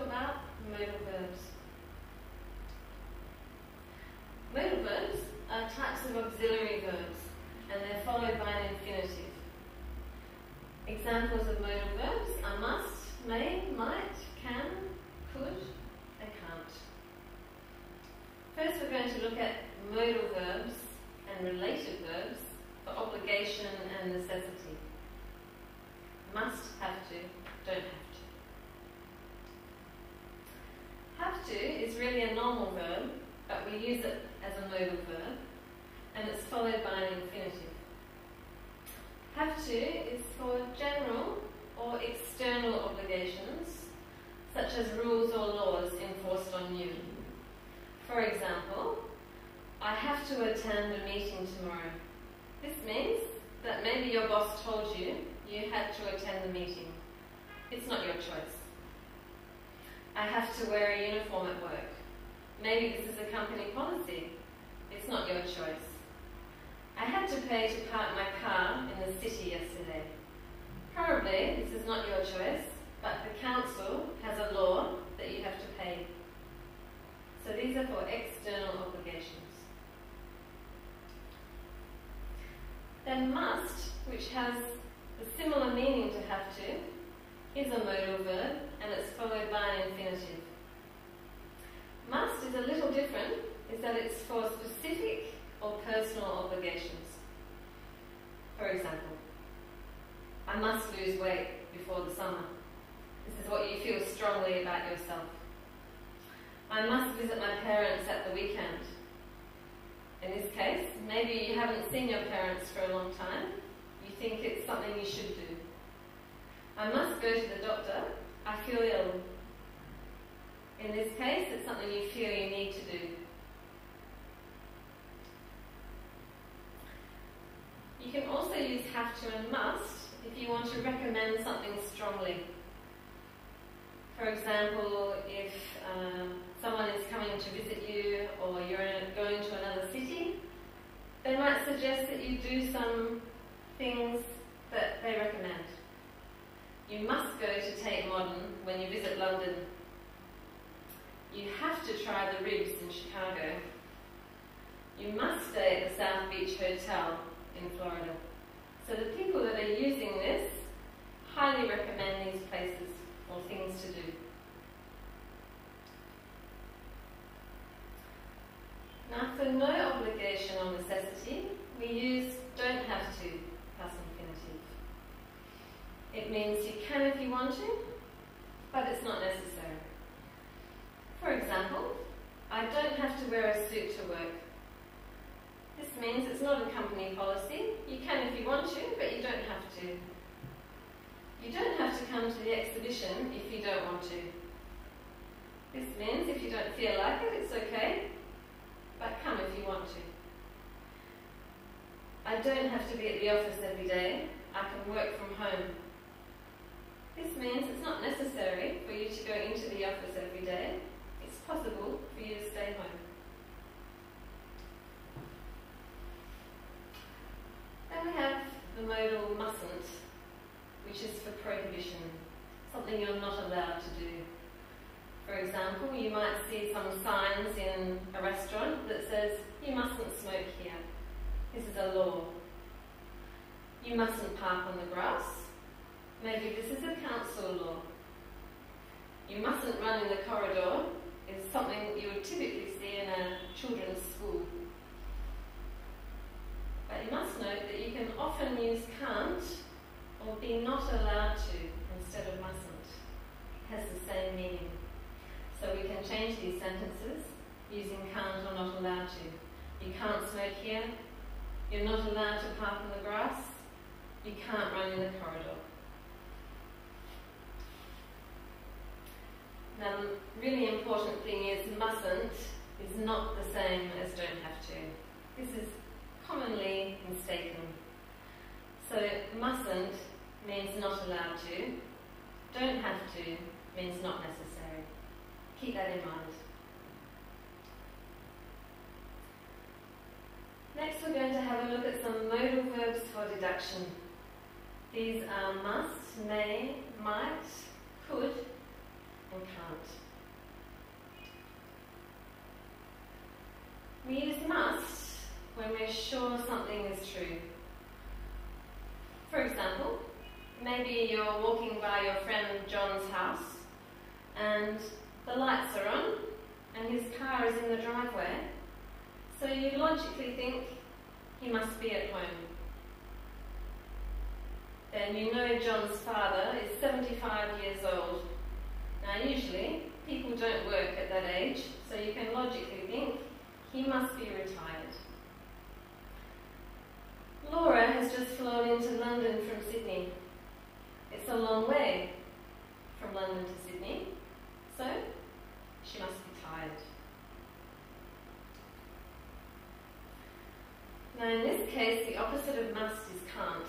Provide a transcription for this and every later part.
about modal verbs. Modal verbs are types of auxiliary verbs, and they're followed by an infinitive. Examples of modal verbs are must, may, might, can, could, and can't. First we're going to look at modal verbs and related verbs for obligation and necessity. Must, have to, don't have to. Have to is really a normal verb, but we use it as a modal verb, and it's followed by an infinitive. Have to is for general or external obligations, such as rules or laws enforced on you. For example, I have to attend a meeting tomorrow. This means that maybe your boss told you you had to attend the meeting. It's not your choice. I have to wear a uniform at work. Maybe this is a company policy. It's not your choice. I had to pay to park my car in the city yesterday. Probably this is not your choice, but the council has a law that you have to pay. So these are for external obligations. Then must, which has a similar meaning to have to, is a modal verb, and it's followed by an infinitive. Must is a little different, is that it's for specific or personal obligations. For example, I must lose weight before the summer. This is what you feel strongly about yourself. I must visit my parents at the weekend. In this case, maybe you haven't seen your parents for a long time. You think it's something you should do. I must go to the doctor. I feel ill. In this case, it's something you feel you need to do. You can also use have to and must if you want to recommend something strongly. For example, if someone is coming to visit you or you're going to another city, they might suggest that you do some things that they recommend. You must go to Tate Modern when you visit London. You have to try the ribs in Chicago. You must stay at the South Beach Hotel in Florida. So the people that are using this highly recommend these places or things to do. Now for no obligation or necessity, we use don't have to plus infinitive. It means you can if you want to, but it's not necessary. For example, I don't have to wear a suit to work. This means it's not a company policy. You can if you want to, but you don't have to. You don't have to come to the exhibition if you don't want to. This means if you don't feel like it, it's okay, but come if you want to. I don't have to be at the office every day. I can work from home. This means it's not necessary for you to go into the office every day. It's possible for you to stay home. Then we have the modal mustn't, which is for prohibition, something you're not allowed to do. For example, you might see some signs in a restaurant that says, you mustn't smoke here. This is a law. You mustn't park on the grass. Maybe this is a council law. You mustn't run in the corridor is something you would typically see in a children's school. But you must note that you can often use can't or be not allowed to instead of mustn't. It has the same meaning. So we can change these sentences using can't or not allowed to. You can't smoke here. You're not allowed to park on the grass. You can't run in the corridor. Now the really important thing is mustn't is not the same as don't have to. This is commonly mistaken. So mustn't means not allowed to. Don't have to means not necessary. Keep that in mind. Next we're going to have a look at some modal verbs for deduction. These are must, may, might, could, and can't. We use must when we're sure something is true. For example, maybe you're walking by your friend John's house and the lights are on and his car is in the driveway, so you logically think he must be at home. Then you know John's father is 75 years old. Now usually people don't work at that age, so you can logically think he must be retired. Laura has just flown into London from Sydney. It's a long way from London to Sydney, so she must be tired. Now in this case, the opposite of must is can't.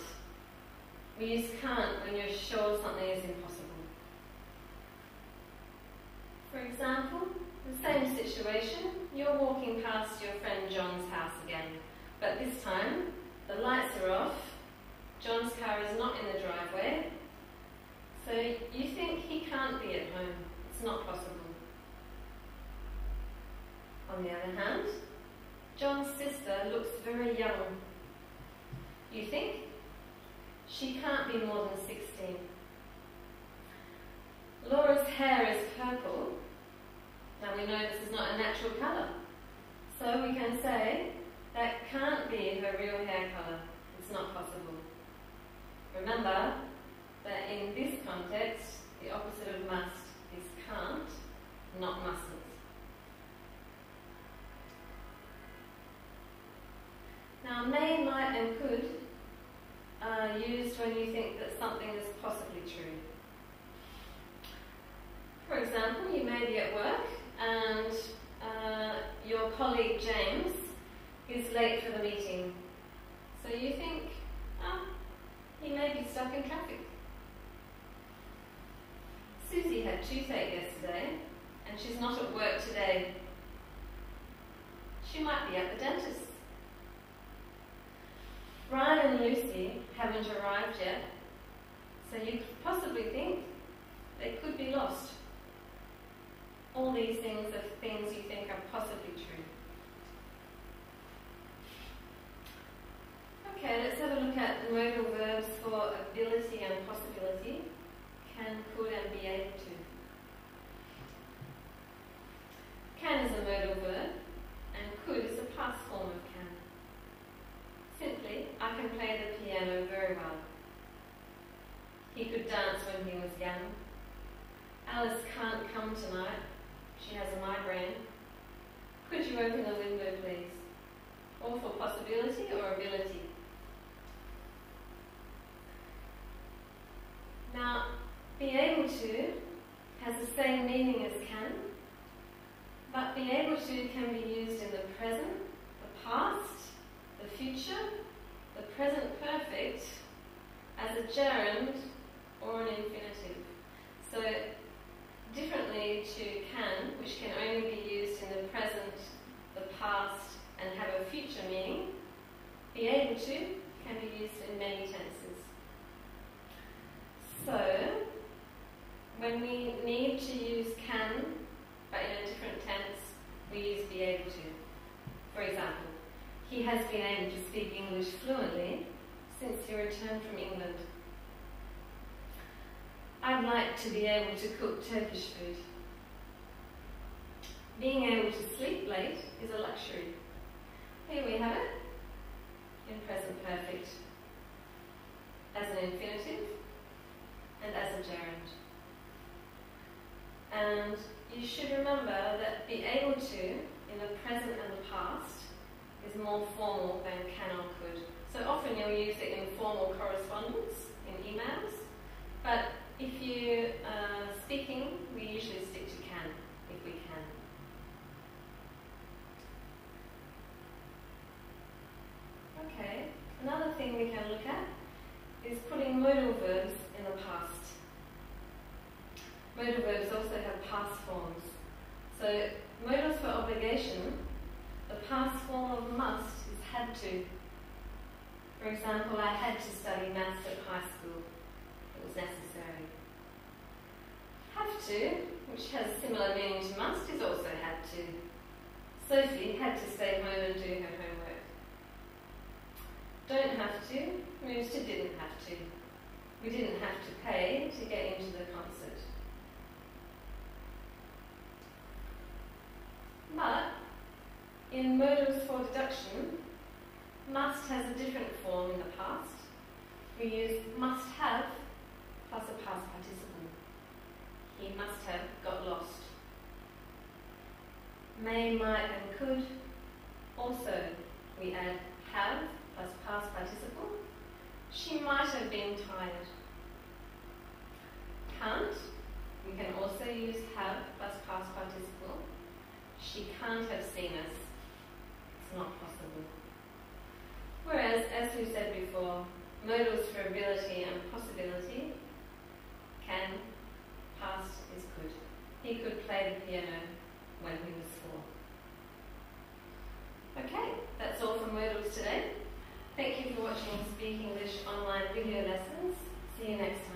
We use can't when you're sure something is impossible. For example, the same situation, you're walking past your friend John's house again, but this time the lights are off, John's car is not in the driveway, so you think he can't be at home. It's not possible. On the other hand, John's sister looks very young. You think she can't be more than 16. Laura's hair is purple. Now we know this is not a natural colour, so we can say that can't be her real hair colour. It's not possible. Remember that in this context, the opposite of must is can't, not mustn't. Now may, might and could are used when you think that something is possibly true. For example, you may be at work and your colleague James is late for the meeting. So you think, he may be stuck in traffic. Susie had toothache yesterday and she's not at work today. She might be at the dentist. Brian and Lucy haven't arrived yet, so you could possibly think they could be lost. All these things are things you think are possibly true. Okay, let's have a look at the modal verbs for ability and possibility. Can, could and be able to. Can is a modal verb and could is a past form of can. Simply, I can play the piano very well. He could dance when he was young. Alice can't come tonight. She has a migraine. Could you open the window, please? All for possibility or ability. Now, be able to has the same meaning as can, but be able to can be used in the present, the past, the future, the present perfect, as a gerund or an infinitive. So, differently to can, which can only be used in the present, the past, and have a future meaning, be able to can be used in many tenses. So, when we need to use can, but in a different tense, we use be able to. For example, he has been able to speak English fluently since he returned from England. I'd like to be able to cook Turkish food. Being able to sleep late is a luxury. Here we have it in present perfect, as an infinitive and as a gerund. And you should remember that be able to in the present and the past is more formal than can or could. So often you'll use it in formal correspondence, in emails, but if you are speaking, we usually stick to can, if we can. Okay, another thing we can look at is putting modal verbs in the past. Modal verbs also have past forms. So, modals for obligation, the past form of must is had to. For example, I had to study maths at high school. It was necessary. Have to, which has similar meaning to must, is also had to. Sophie had to stay home and do her homework. Don't have to moves to didn't have to. We didn't have to pay to get into the concert. But in modals for deduction, must has a different form in the past. We use must have plus a past participle. He must have got lost. May, might and could. Also, we add have plus past participle. She might have been tired. Can't. We can also use have plus past participle. She can't have seen us. It's not possible. Whereas, as we said before, modals for ability and possibility, can, past is could. He could play the piano when he was 4. Okay, that's all from modals today. Thank you for watching Speak English online video lessons. See you next time.